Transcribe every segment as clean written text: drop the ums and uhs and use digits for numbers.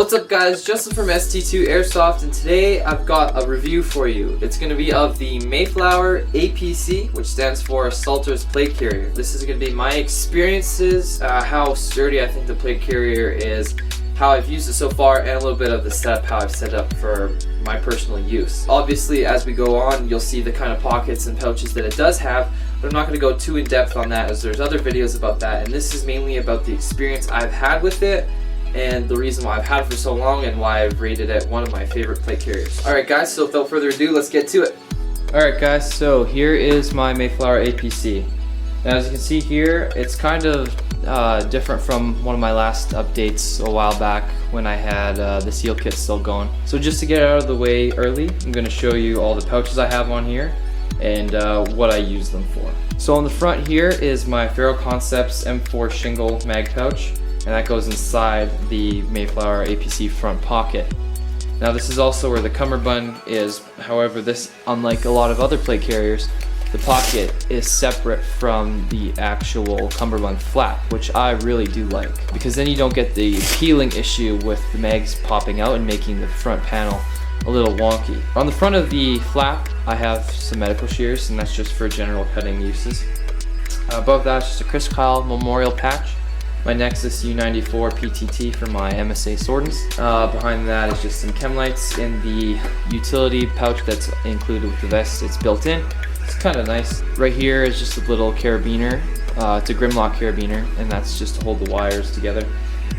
What's up guys, Justin from ST2Airsoft, and today I've got a review for you. It's going to be of the Mayflower APC, which stands for Assaulter's Plate Carrier. This is going to be my experiences, how sturdy I think the plate carrier is, how I've used it so far, and a little bit of the setup, how I've set up for my personal use. Obviously, as we go on, you'll see the kind of pockets and pouches that it does have, but I'm not going to go too in depth on that as there's other videos about that, and this is mainly about the experience I've had with it and the reason why I've had it for so long and why I've rated it one of my favorite plate carriers. Alright guys, so without further ado, let's get to it. Alright guys, so here is my Mayflower APC. Now as you can see here, it's kind of different from one of my last updates a while back when I had the seal kit still going. So just to get it out of the way early, I'm going to show you all the pouches I have on here and what I use them for. So on the front here is my Faro Concepts M4 shingle mag pouch, and that goes inside the Mayflower APC front pocket. Now this is also where the cummerbund is. However, this, unlike a lot of other plate carriers, the pocket is separate from the actual cummerbund flap, which I really do like, because then you don't get the peeling issue with the mags popping out and making the front panel a little wonky. On the front of the flap, I have some medical shears, and that's just for general cutting uses. Above that is just a Chris Kyle memorial patch, my Nexus U94 PTT for my MSA Swordens. Behind that is just some chem lights in the utility pouch that's included with the vest. It's built in. It's kind of nice. Right here is just a little carabiner. It's a Grimlock carabiner, and that's just to hold the wires together.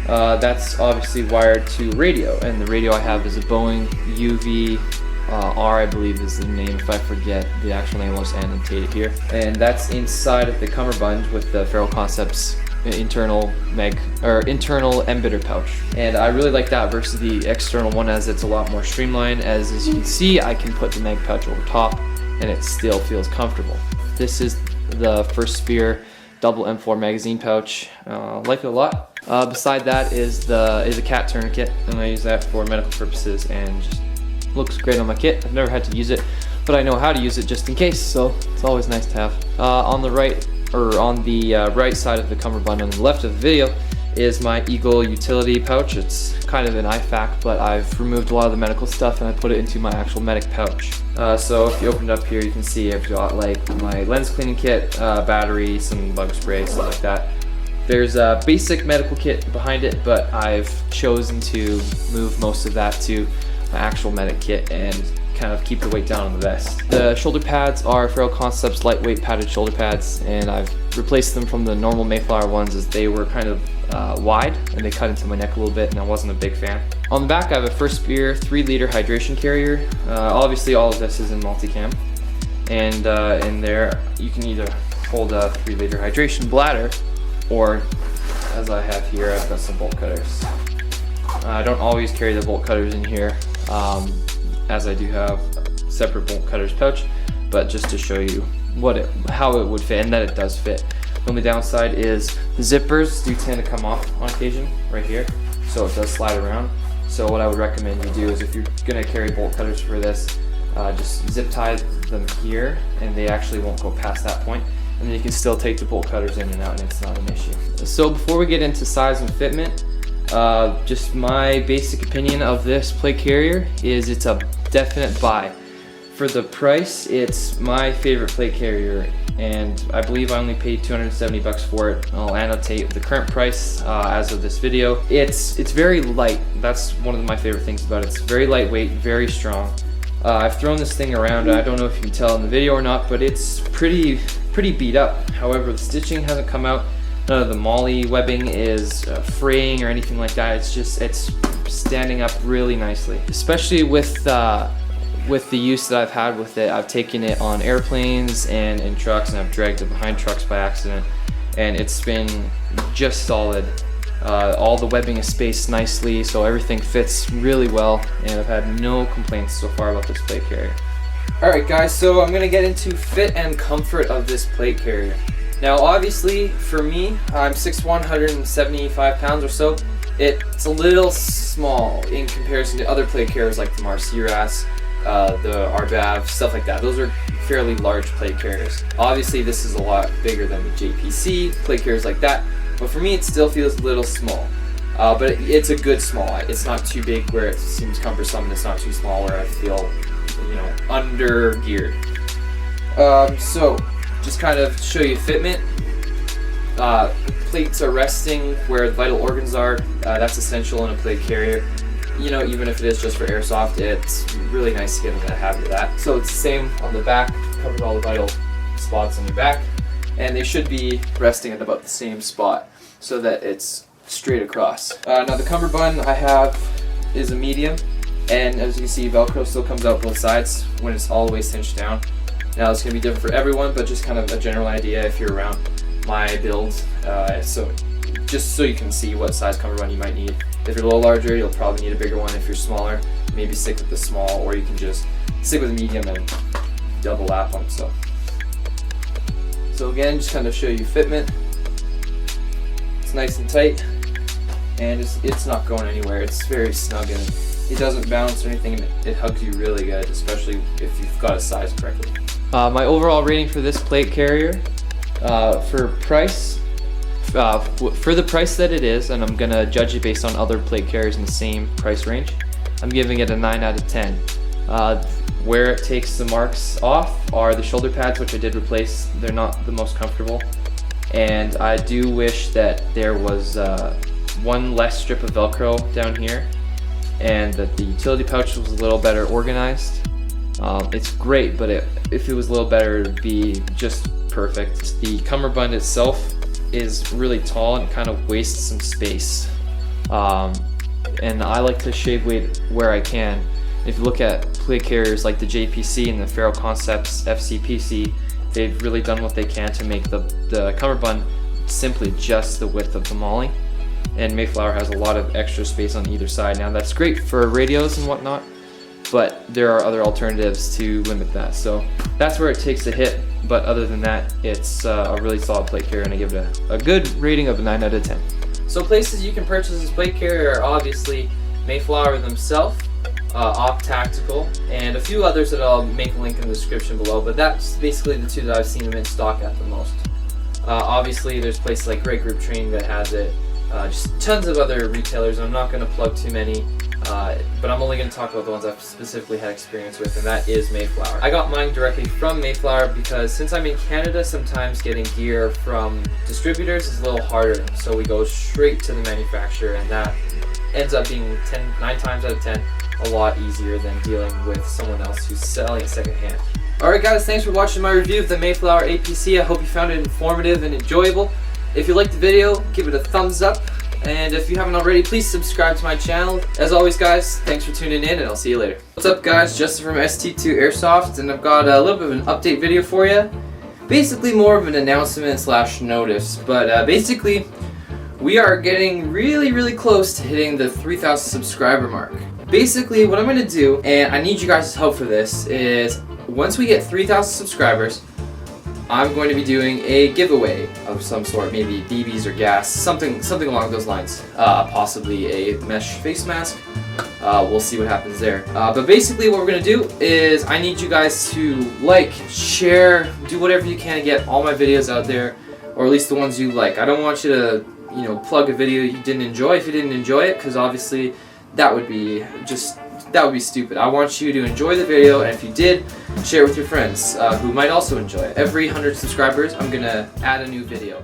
That's obviously wired to radio, and the radio I have is a Boeing UV R, I believe is the name. If I forget the actual name, I'll just annotate it here. And that's inside of the cummerbund with the Faro Concepts internal embedder pouch, and I really like that versus the external one, as it's a lot more streamlined. As you can see, I can put the mag pouch over top and it still feels comfortable. This is the First Spear double M4 magazine pouch. Like it a lot. Beside that is a cat tourniquet, and I use that for medical purposes and just looks great on my kit. I've never had to use it, but I know how to use it just in case, so it's always nice to have. On the right side of the cummerbund on the left of the video is my Eagle utility pouch. It's kind of an IFAC, but I've removed a lot of the medical stuff and I put it into my actual medic pouch. So if you open it up here, you can see I've got like my lens cleaning kit, battery, some bug spray, stuff like that. There's a basic medical kit behind it, but I've chosen to move most of that to my actual medic kit and kind of keep the weight down on the vest. The shoulder pads are Faro Concepts lightweight padded shoulder pads, and I've replaced them from the normal Mayflower ones as they were kind of wide and they cut into my neck a little bit, and I wasn't a big fan. On the back I have a First Spear 3-liter hydration carrier. Obviously all of this is in multicam, and in there you can either hold a 3-liter hydration bladder, or as I have here, I've got some bolt cutters. I don't always carry the bolt cutters in here, as I do have separate bolt cutters pouch, but just to show you how it would fit, and that it does fit. The only downside is the zippers do tend to come off on occasion right here, so it does slide around. So what I would recommend you do is, if you're going to carry bolt cutters for this, just zip tie them here, and they actually won't go past that point, and then you can still take the bolt cutters in and out and it's not an issue. So before we get into size and fitment, just my basic opinion of this plate carrier is it's a definite buy. For the price, it's my favorite plate carrier, and I believe I only paid 270 bucks for it. I'll annotate the current price as of this video. It's very light. That's one of my favorite things about it. It's very lightweight, very strong. I've thrown this thing around. I don't know if you can tell in the video or not, but it's pretty beat up. However, the stitching hasn't come out. None of the molly webbing is fraying or anything like that. It's standing up really nicely. Especially with the use that I've had with it, I've taken it on airplanes and in trucks, and I've dragged it behind trucks by accident, and it's been just solid. All the webbing is spaced nicely, so everything fits really well, and I've had no complaints so far about this plate carrier. Alright guys, so I'm going to get into fit and comfort of this plate carrier. Now obviously for me, I'm 6'1", 175 pounds or so. It's a little small in comparison to other plate carriers like the Marciras, the RBAV, stuff like that. Those are fairly large plate carriers. Obviously this is a lot bigger than the JPC, plate carriers like that, but for me it still feels a little small. But it's a good small. It's not too big where it seems cumbersome, and it's not too small where I feel, under geared. So just kind of show you fitment. Plates are resting where the vital organs are. That's essential in a plate carrier. Even if it is just for airsoft, it's really nice to get them to have that. So it's the same on the back, covers all the vital spots on your back, and they should be resting at about the same spot so that it's straight across. Now the cummerbund I have is a medium, and as you can see, Velcro still comes out both sides when it's all the way cinched down. Now it's going to be different for everyone, but just kind of a general idea if you're around my build, so just so you can see what size cummerbund you might need. If you're a little larger, you'll probably need a bigger one. If you're smaller, maybe stick with the small, or you can just stick with a medium and double lap them. So again, just kind of show you fitment. It's nice and tight, and it's not going anywhere. It's very snug, and it doesn't bounce or anything, and it hugs you really good, especially if you've got it sized correctly. My overall rating for this plate carrier, for price, for the price that it is, and I'm gonna judge it based on other plate carriers in the same price range, I'm giving it a 9 out of 10. Where it takes the marks off are the shoulder pads, which I did replace. They're not the most comfortable, and I do wish that there was one less strip of Velcro down here, and that the utility pouch was a little better organized. It's great, but if it was a little better, it would be just perfect. The cummerbund itself is really tall and kind of wastes some space, and I like to shave weight where I can. If you look at plate carriers like the JPC and the Faro Concepts FCPC, they've really done what they can to make the cummerbund simply just the width of the molly, and Mayflower has a lot of extra space on either side. Now that's great for radios and whatnot, but there are other alternatives to limit that. So that's where it takes a hit, but other than that, it's a really solid plate carrier, and I give it a good rating of a 9 out of 10. So places you can purchase this plate carrier are obviously Mayflower themselves, Op Tactical, and a few others that I'll make a link in the description below, but that's basically the two that I've seen them in stock at the most. Obviously there's places like Great Group Training that has it, just tons of other retailers. I'm not going to plug too many, but I'm only going to talk about the ones I've specifically had experience with, and that is Mayflower. I got mine directly from Mayflower because since I'm in Canada, sometimes getting gear from distributors is a little harder, so we go straight to the manufacturer, and that ends up being 9 times out of 10 a lot easier than dealing with someone else who's selling it secondhand. Alright guys, thanks for watching my review of the Mayflower APC. I hope you found it informative and enjoyable. If you liked the video, give it a thumbs up, and if you haven't already, please subscribe to my channel. As always guys, thanks for tuning in, and I'll see you later. What's up guys, Justin from ST2Airsoft, and I've got a little bit of an update video for you. Basically more of an announcement slash notice, but basically we are getting really close to hitting the 3,000 subscriber mark. Basically what I'm going to do, and I need you guys' help for this, is once we get 3,000 subscribers, I'm going to be doing a giveaway of some sort, maybe BBs or gas, something along those lines. Possibly a mesh face mask. We'll see what happens there. But basically what we're going to do is I need you guys to like, share, do whatever you can to get all my videos out there, or at least the ones you like. I don't want you to, plug a video you didn't enjoy if you didn't enjoy it, because obviously that would be stupid. I want you to enjoy the video, and if you did, share it with your friends who might also enjoy it. Every 100 subscribers, I'm gonna add a new video.